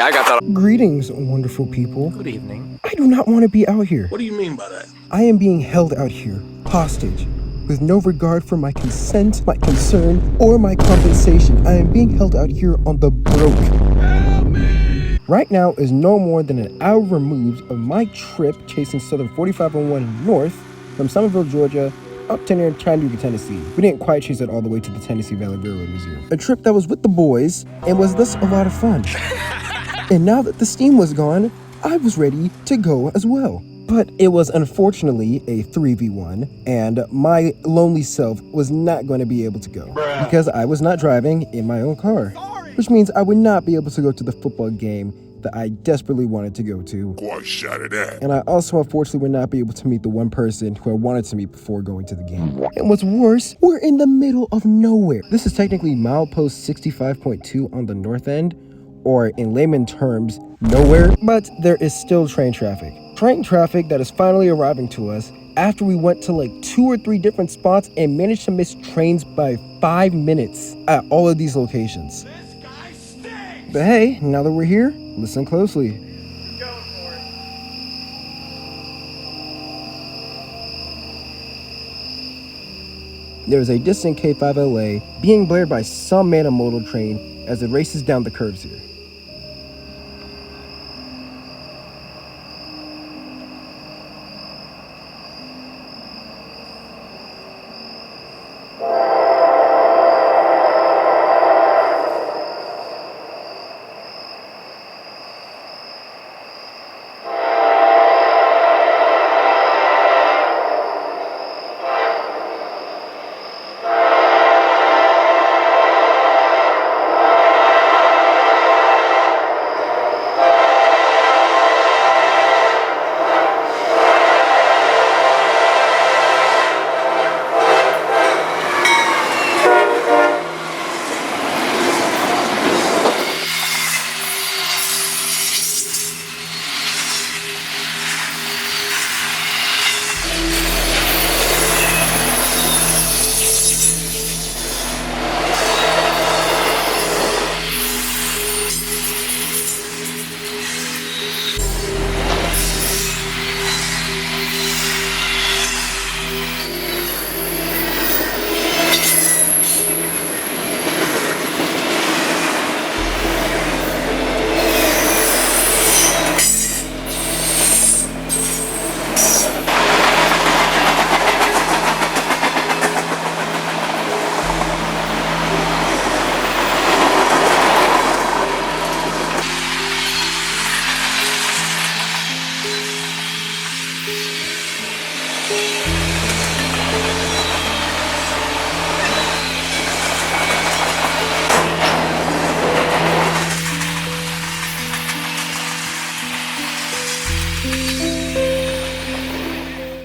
I got that. Greetings, wonderful people. Good evening. I do not want to be out here. What do you mean by that? I am being held out here, hostage, with no regard for my consent, my concern, or my compensation. I am being held out here on the broke. Help me! Right now is no more than an hour removed of my trip chasing Southern 4501 north from Somerville, Georgia, up to near Chattanooga, Tennessee. We didn't quite chase it all the way to the Tennessee Valley Railroad Museum. A trip that was with the boys and was thus a lot of fun. And now that the steam was gone, I was ready to go as well. But it was unfortunately a 3v1, and my lonely self was not going to be able to go because I was not driving in my own car, which means I would not be able to go to the football game that I desperately wanted to go to. Quite shot at that. And I also unfortunately would not be able to meet the one person who I wanted to meet before going to the game. And what's worse, we're in the middle of nowhere. This is technically milepost 65.2 on the north end, or in layman terms, nowhere, but there is still train traffic. Train traffic that is finally arriving to us after we went to like 2 or 3 different spots and managed to miss trains by 5 minutes at all of these locations. This guy stinks! But hey, now that we're here, listen closely. Going for it. There is a distant K5LA being blared by some man on modal train as it races down the curves here.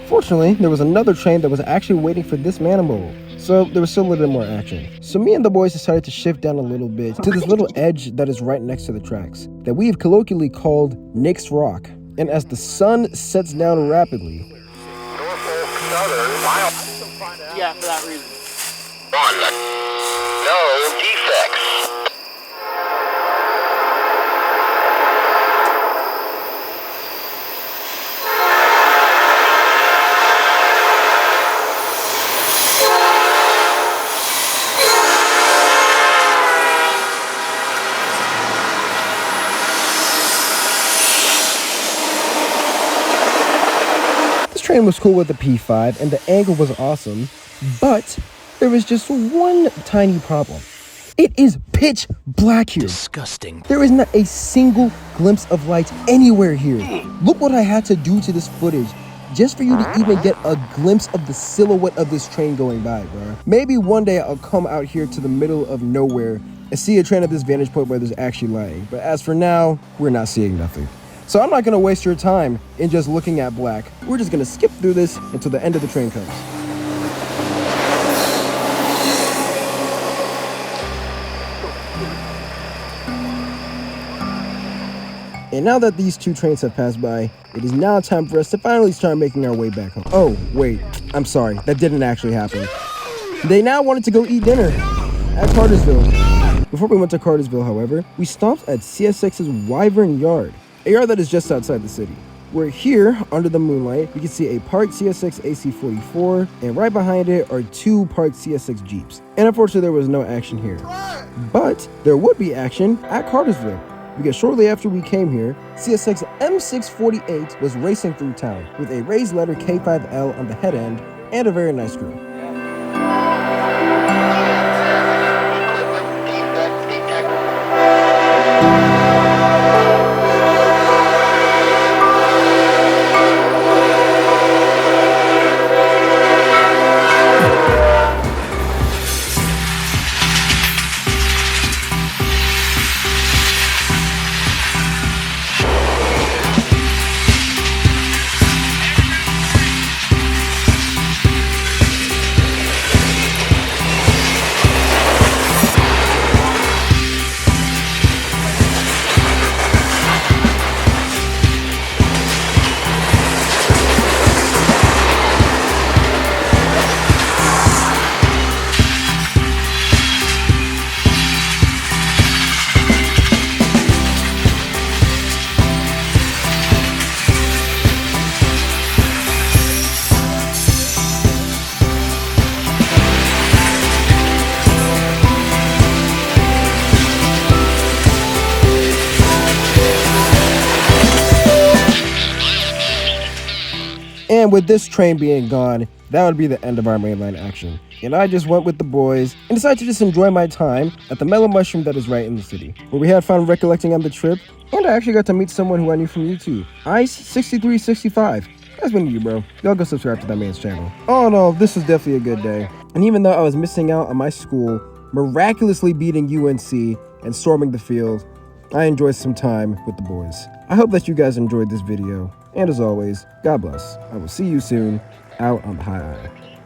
Fortunately, there was another train that was actually waiting for this manimal, so there was still a little bit more action. So me and the boys decided to shift down a little bit to this little edge that is right next to the tracks, that we have colloquially called Nick's Rock. And as the sun sets down rapidly, Norfolk Southern, mile. Yeah, for that reason. No defects. this train was cool with the P5 and the angle was awesome, but there was just one tiny problem. It is pitch black here. Disgusting. There is not a single glimpse of light anywhere here. Look what I had to do to this footage just for you to even get a glimpse of the silhouette of this train going by, bro. Maybe one day I'll come out here to the middle of nowhere and see a train at this vantage point where there's actually lighting. But as for now, we're not seeing nothing. So I'm not gonna waste your time in just looking at black. We're just gonna skip through this until the end of the train comes. And now that these two trains have passed by, it is now time for us to finally start making our way back home. Oh, wait, I'm sorry, that didn't actually happen. They now wanted to go eat dinner at Cartersville. Before we went to Cartersville, however, we stopped at CSX's Wyvern Yard, a yard that is just outside the city. We're here, under the moonlight, we can see a parked CSX AC44, and right behind it are 2 parked CSX Jeeps. And unfortunately, there was no action here. But there would be action at Cartersville, because shortly after we came here, CSX M648 was racing through town with a raised letter K5L on the head end and a very nice crew. And with this train being gone, that would be the end of our mainline action. And I just went with the boys and decided to just enjoy my time at the Mellow Mushroom that is right in the city, where we had fun recollecting on the trip, and I actually got to meet someone who I knew from YouTube, Ice6365. That's been you, bro. Y'all go subscribe to that man's channel. All in all, this was definitely a good day. And even though I was missing out on my school miraculously beating UNC and storming the field, I enjoyed some time with the boys. I hope that you guys enjoyed this video. And as always, God bless. I will see you soon out on the high isle.